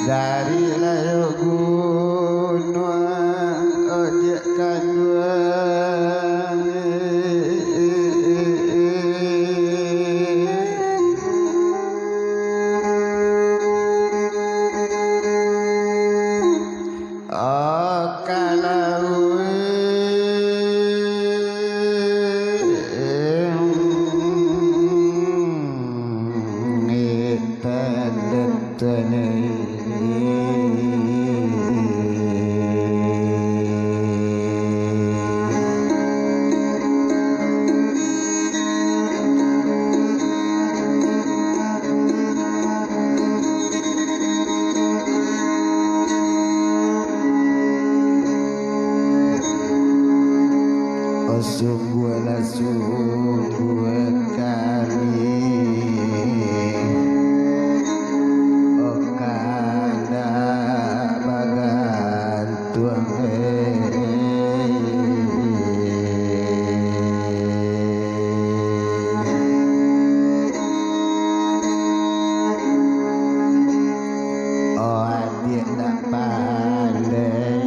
dari layu gunung ojek kaduan sungguhlah sungguh kami kada bagantuan adik tak pandai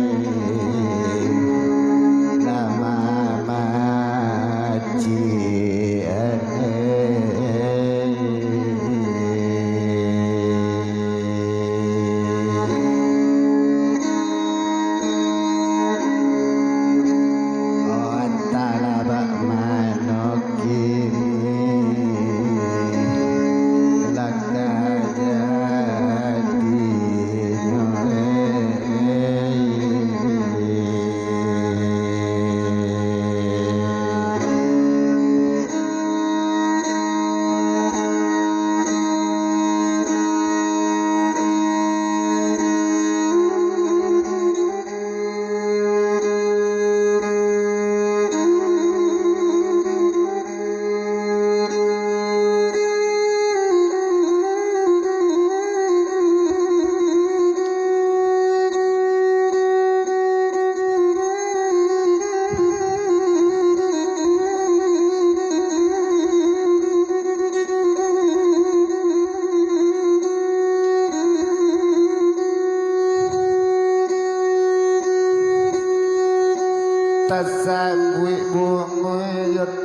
tasabui bungu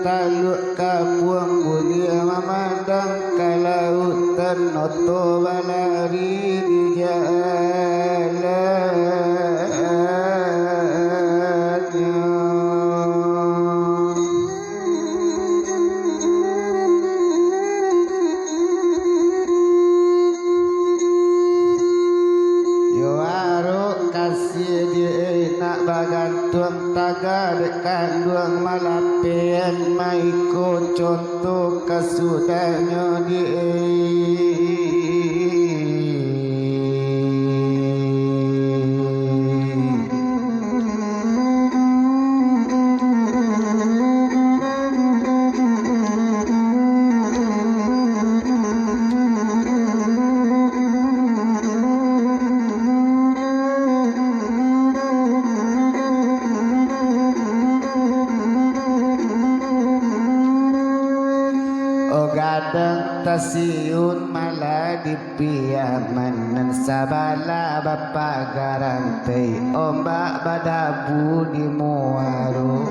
taluk kabuang budi memandang ke lautan oto balari di jalannya yo aro kasih dia nak bagantuang taga dekat duang malapian maiko contoh kasudahnya gadang tasiun malah dipiaman sabala bapa garantai ombak badabu di muaru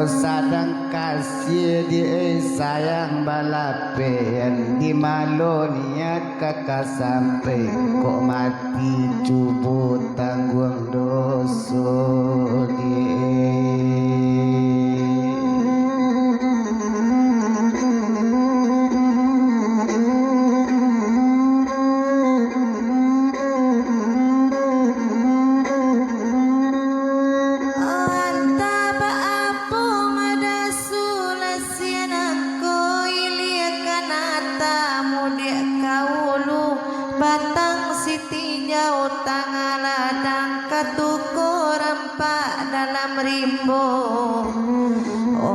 sadang kasih di sayang balapen di malonia kakak sampai kok mati cubu tanggung dosa batang siti jauh tangaladang katuko rampak dalam rimbo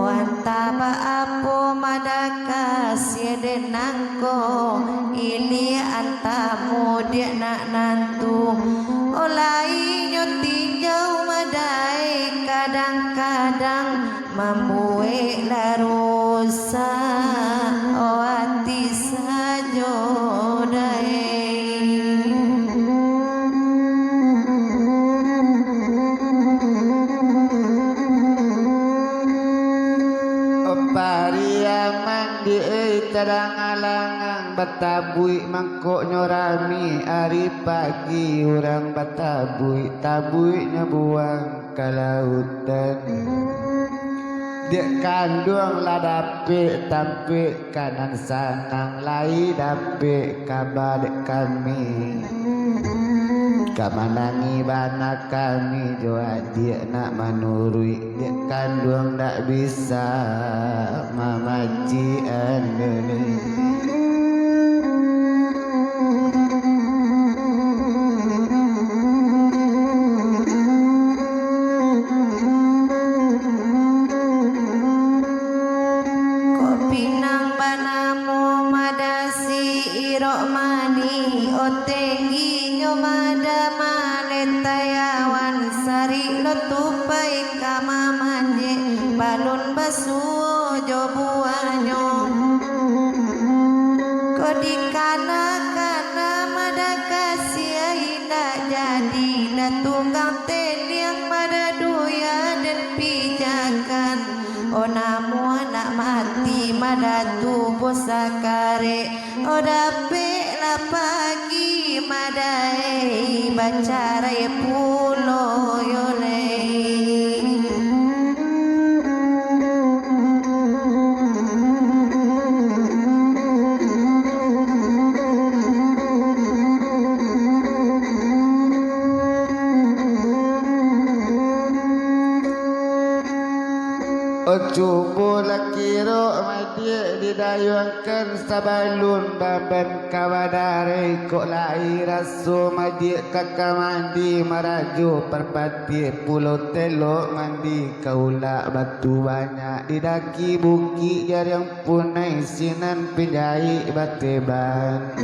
antaba apo madaka siedenangko ini antamu dia nak nantu olai nyoti jauh madai kadang-kadang membuat larusa hati sajo dai di tadang-alangang batabui mangkok nyorami hari pagi orang batabui tabuinya buang ke lautan dia kandung lah dapik tampik kanan sanang lai dapik kabar kami kamanangi bana kami doa dia nak menurui dia kandung tak bisa mamaji andoni Kopinang banamu madasi irok mani otengi nyomada maletayawan sari lo tupai kama manje balun basu jobuanyo kodikana kana madakasia hinda jadi na tunggang teliang madaduya dan pijakan onamu anak mati madatu posakare odape la pagi madai bacarai pulo yole Cubu lakiro madia didayuangkan sabalun baban kawadare kok lai rasu madia kakak mandi maraju perpati pulau telok mandi kaula batu banyak didaki buki jar yang punai sinan pinjai bateban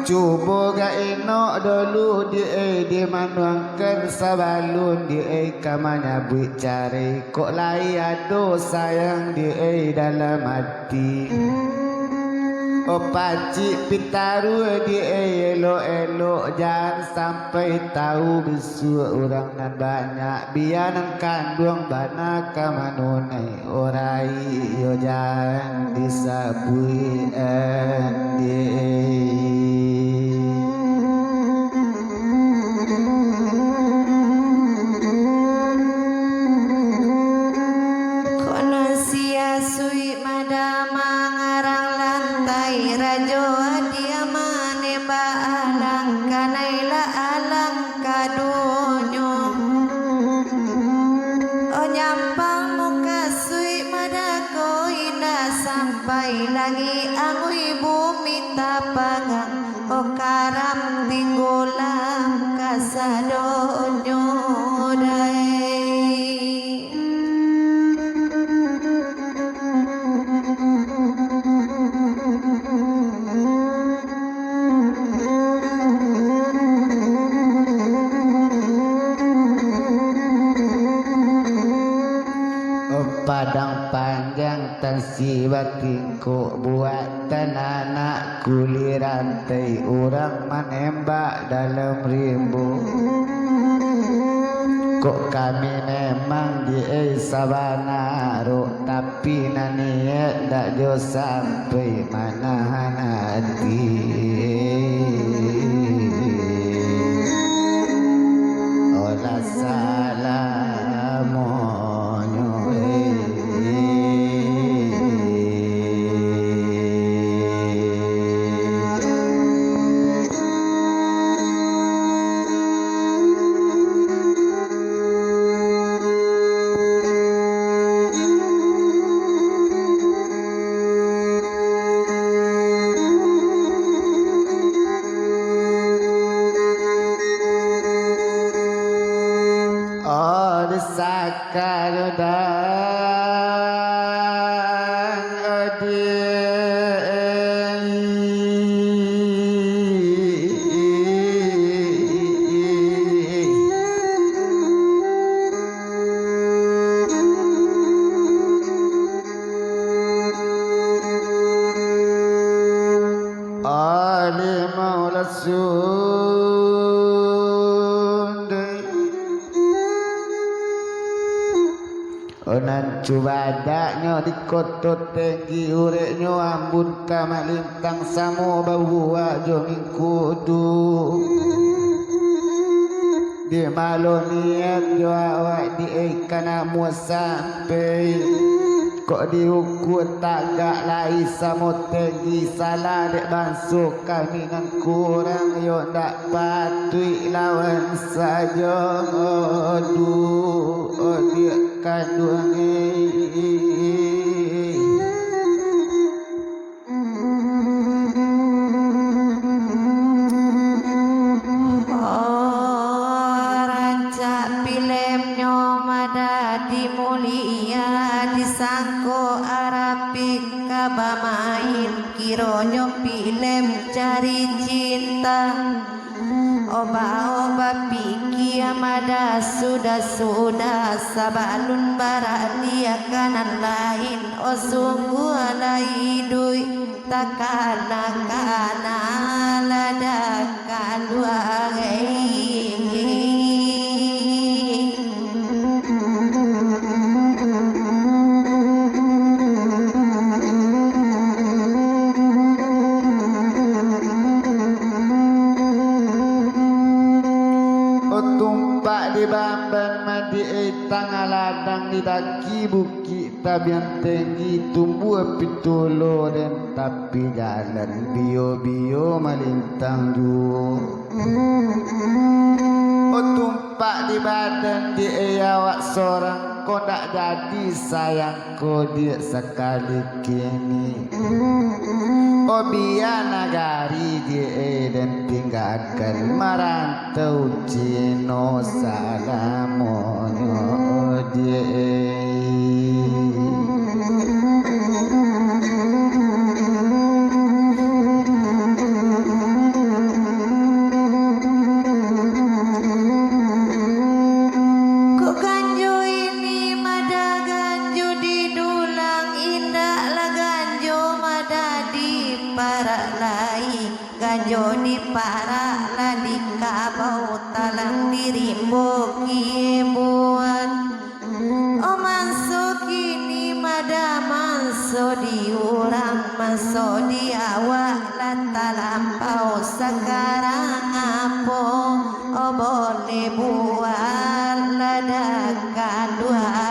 cubo ga ino dulu di manuangkan sabalun di kamanya bicari kok lai ado sayang di dalam hati pacik pitaru di elo jangan sampai tahu bisu orang nan banyak bianan kandung bana kamanunai orai yo jangan disabui sui madama ngarang lantai rajo dia maneba alang kanaila alang kadonyo o nyampang muka sui madako indah sampai lagi angui bumi tapagang o karam tinggolam kasadonyo dai padang panjang tansi batingko buatan anak kuli rantai orang menembak dalam rimbu kok kami memang di sabana tapi naniat dak jo sampai manahan hati olah salamu cubadanya di koto tinggi ureknya ambun kamak lintang samo bau wajo mingkudu di malu niat jo awak di ikan mua sampai kok diukur tagak lai samo tinggi salah dek bangsu kami nan kurang yo ndak patui lawan saja aduh dia kandung rancak pilemnya mada dimulia disangko arapik kabamain kironyo pilem cari cinta oba-oba piki amada sudah sabalun barat dia kanan lain oh sungguh alai dui takana kana ladakan dua tumpak di bamban madi tanggal ladang di daki bukit tabian tinggi tumbuh pitolo dan tapi jalan bio malintang ju tumpak di badan di awak seorang kau tak jadi sayang kau dia sekali kini biar nagari dia dan tinggalkan merantau Cino salamonyo dia Joni para ladi kabau talang dirimbo kibuan oh manso kini mada manso diurang manso di awak lata lampau sekarang apa oh boleh buat ladakan dua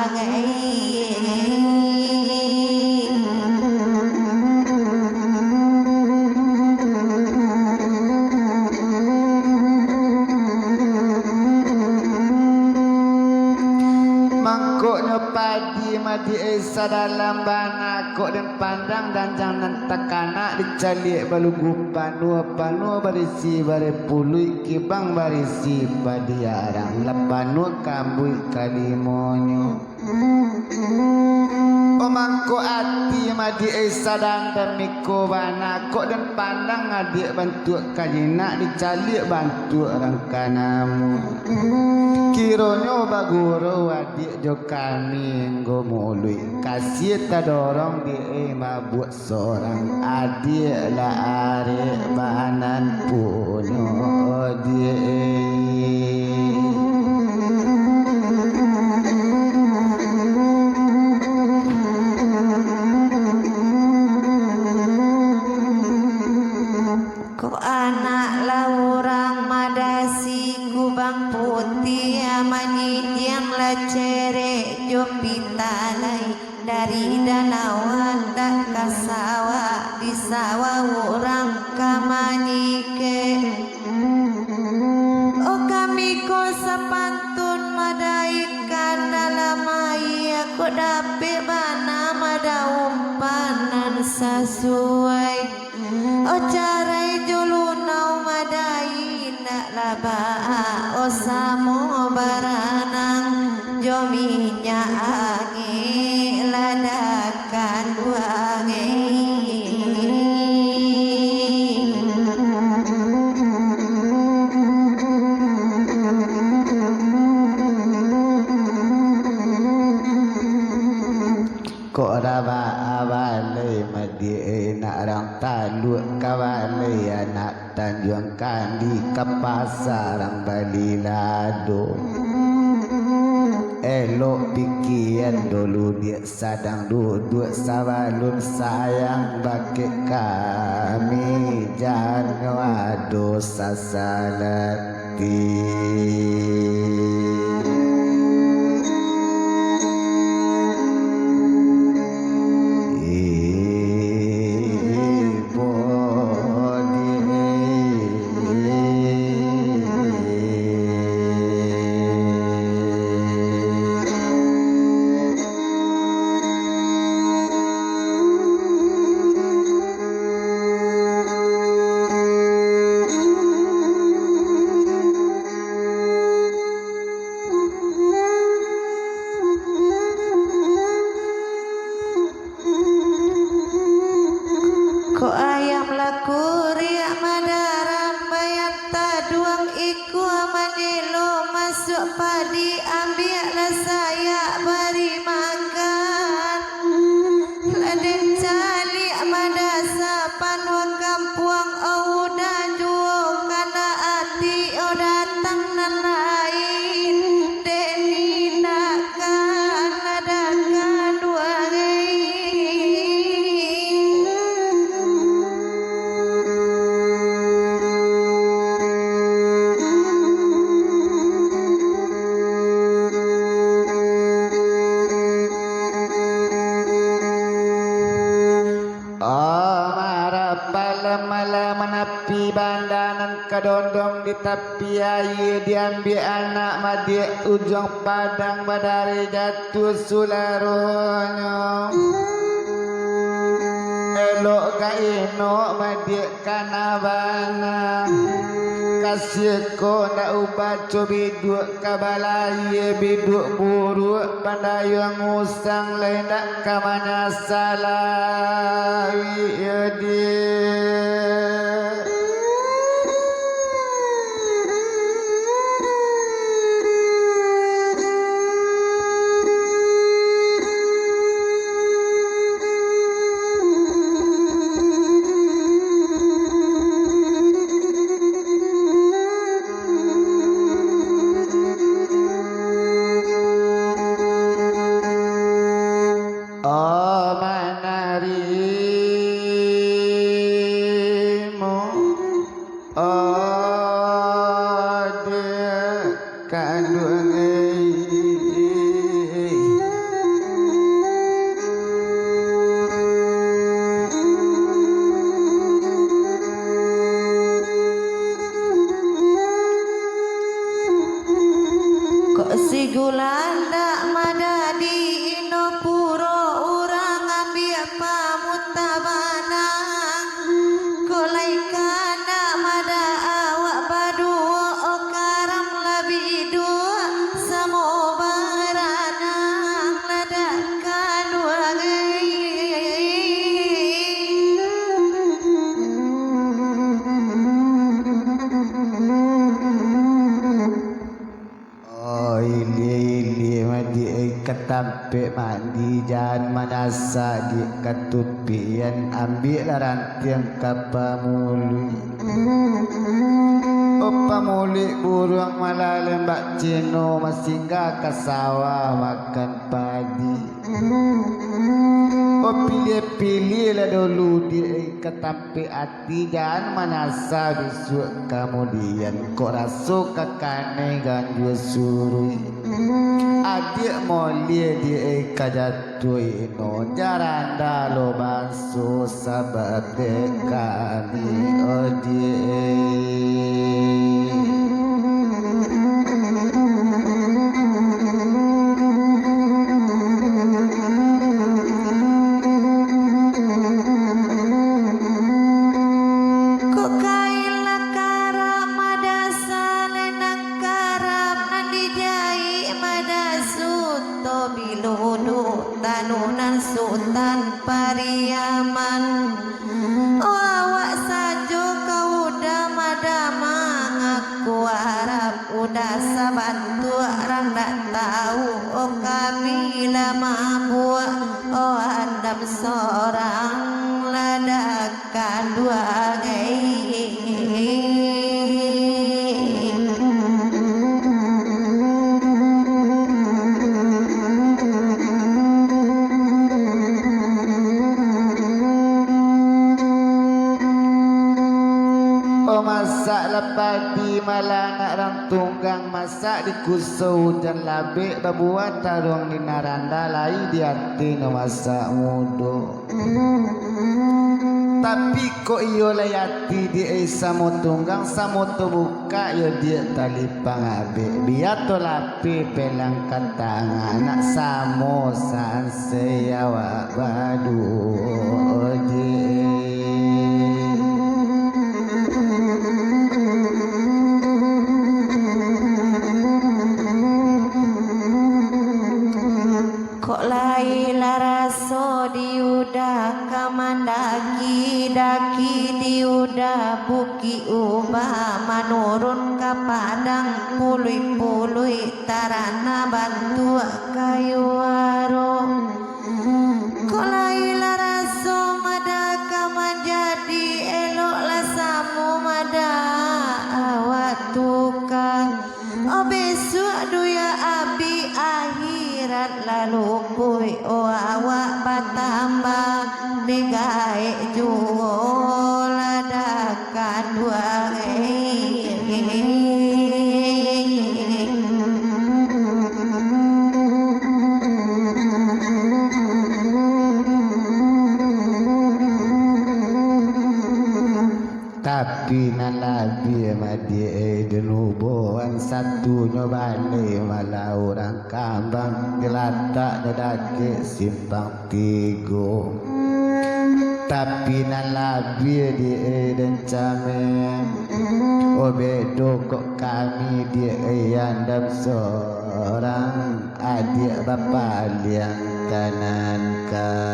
padi madi esa dalam bana kok dan pandang dan jangan tekanak dicalik balugu panua barisi bare pului kibang barisi padi arang lepanua kambui kalimonyo omangko ati madi esa dan miko bana kok dan pandang adik bantu kajina dicalik bantu orang kanamu kironyo baguro adik jo kami ngomului kasih tadorong di mabuk seorang adik lah are banan punyo dia kok anak laurang madasi kubang putih manyidiang lacere jopitalai dari danau dak kasawa di sawah orang kamanike oh kami ko sapantun madaikan dalam air aku dapet bana mada umpanan sesuai oh carai julunau madai nak laba oh samo baranang jominya angin ladakan wangi kok raba abale madi nak rang taluk kawale anak Tanjung Kandi ke pasar rang Bali lado elok pikiran dulu dia sadang duduk sabalun sayang bagi kami jangan dosa salati. Ko ayam laku riak madaram bayat taduang iku amanelo masuk padi ambillah saya bari makan laden cali madasa panwang kampuang auda juo kana ati o datang nan lain deni nakan nadakan wangai. Malam menapi bandangan kedondong di tepi air diambil anak madik ujung padang badari jatuh sularonyo elok kaino madik kanabana kasih ko nak ubat biduk kabalai biduk buruk pandayang usang lain nak kamanya salah ya dia. Si gulanda madadi ino puro urang ambil pamutabana kolai kana mada awak badua o karam labi dua samo barana ladakan wangai. Ketampe mandi jangan manasa di ketupian ambil rantiang kapamuli pamuli burung malalem bak cino masingga ke sawah makan padi pilih-pilih lah dulu di ketampe hati jangan manasa besok kemudian kok rasuk ke kane ganjur surui adik molie di kajatu ino jaranda lo bansu sabat kami odie. Tanunan Sultan Pariaman oh awak sajo kau udah madama ngaku harap udah sabantu orang tak tahu oh kami lama buat oh andam seorang ladakan dua gay. masak lepadi malah nak rang tunggang masak di kusau hujan labik babuat tarung di naranda lai di hati no masak mudo. Tapi kok iyo layati di samo tunggang samo to buka yo dia tali pangabe biar to lapi pelang katang anak samo san seyawa badu oje. Kok laila raso diudah kamandaki daki diudah buki ubah manurun ke padang pului-pului tarana bantu kayu warung. Kok laila raso mada kamanjadi elok lasamu mada awak tukang besok duya abi akhirat lalu kui awak batambah digaik jual ladakan dua tapi nalabi madi denubuan satu nyobane malah orang kambang gelatak dadake simpang tigo. Tapi nalabi di dan camen obedo kok kami di yandam seorang adik bapa liang kanan kan.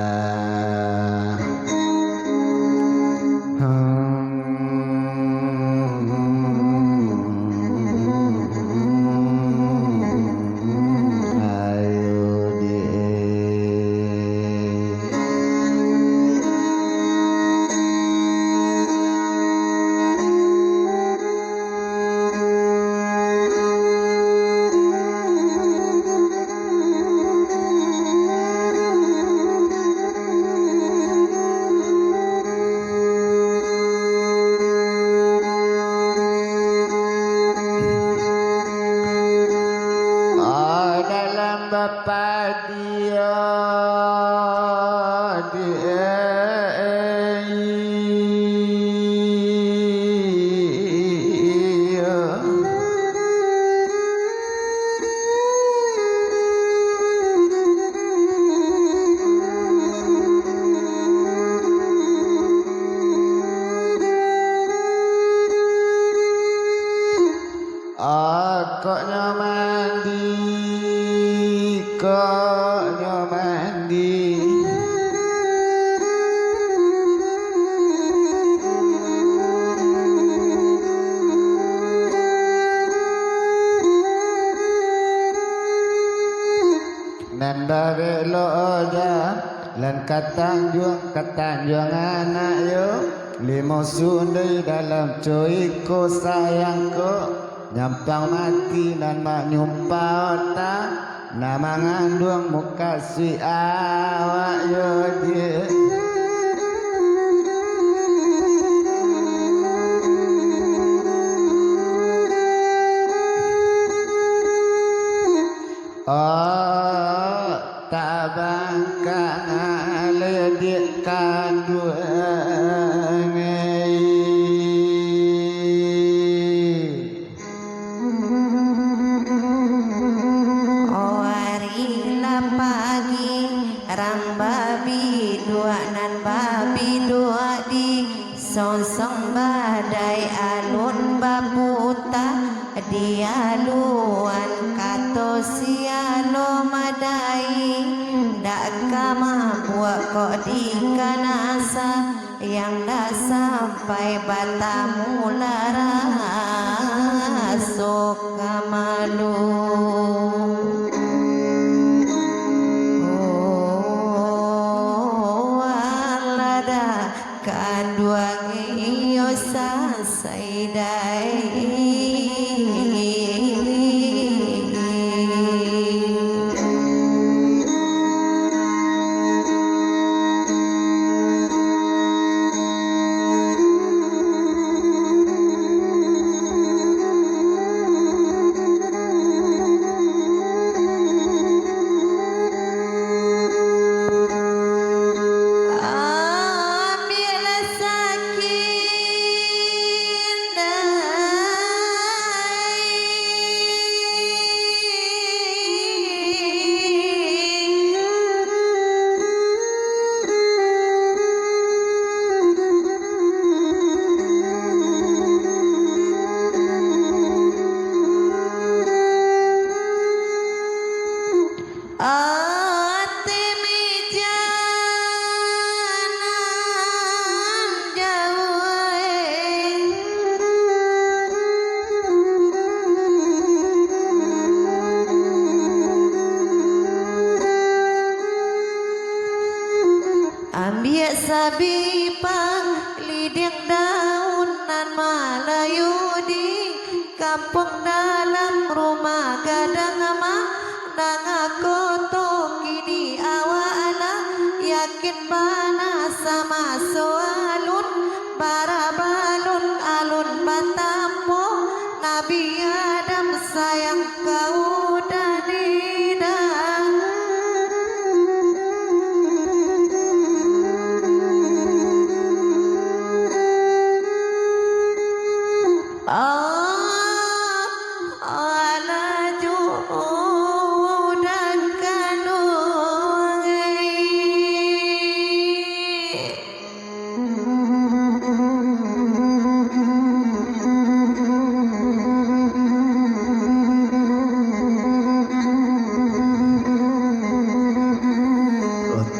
Bapa dia koknya mandi koknya mandi nanda belo oja lan katanjuang anak yo limo sundai dalam coiko sayangku nyampang mati dan mak nyumpah otak nama ngandung muka si awak yo dia oh tak bangka ngaledik kandung rang babi dua nan babi dua di sosong badai alun babuta dialuan kato sialo madai dak kama buat kok di kanasa yang dah sampai batamu lara sok kamalu. Kadua iyo sa saidai Ambil sabi pang lidik daunan Melayu di kampung dalam rumah gadang dang aku kini awak anak yakin panas sama soalun para balun alun batampo Nabi Adam sayang kau dan tidak.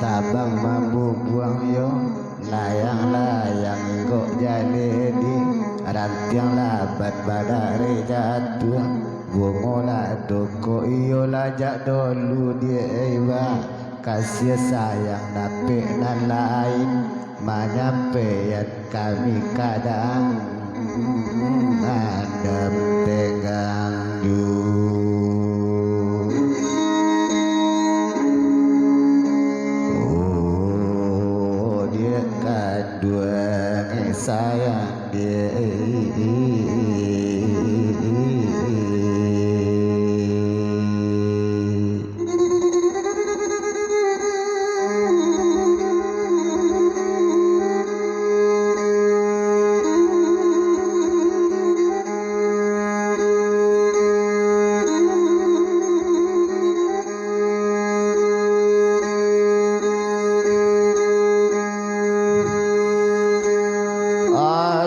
Tabang mambu buang yo layang-layang kok jale di rantiang labat badare jatuh bungola doko iyo lajak dulu dia ewa kasih sayang tapi nan lain menyampaikan kami kadang adem tegang dua sayang dia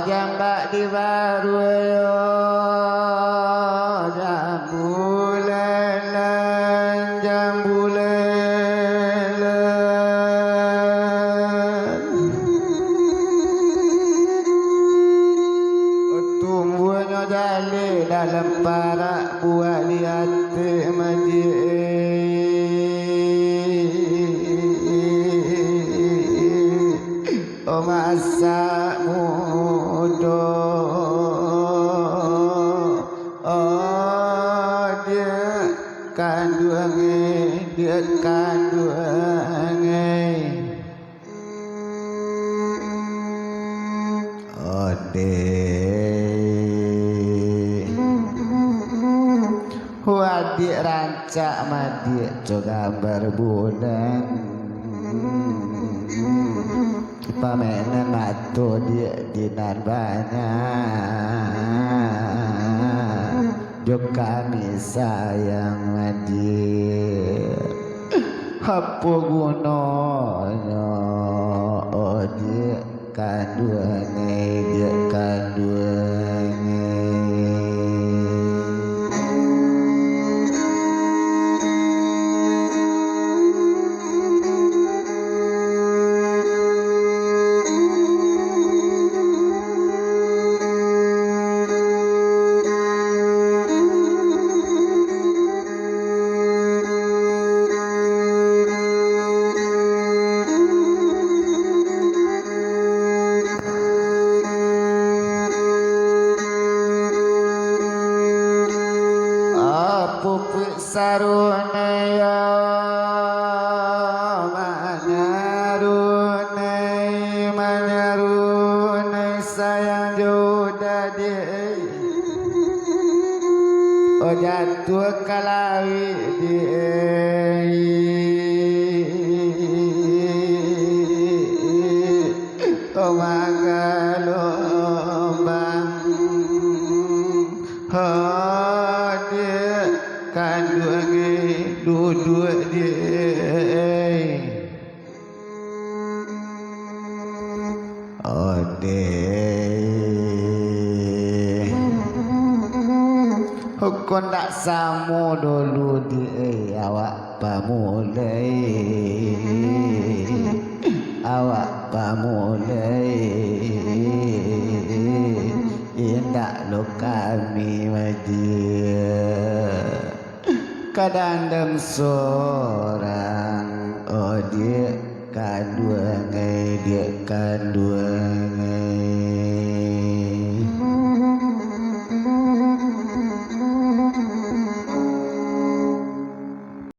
jambak di baru yo tumbuhnya jale dalam para buah di hati oh masa muda oh dia kandungannya oh wadik rancak madik coba berbulan pamenan matu dia dinan banyak jok kami sayang dia apa gunanya oh dia kandungannya pupuk saruna ya manarunai sayang jodoh dia oh jatuh kalawi dia oh magalombang oh dia kandungannya duduk dia oh deh hukum tak sama dulu dia awak pamulai indak lo kami wajib kadang dem seorang oh dia kan dua ngai dia kan dua ngai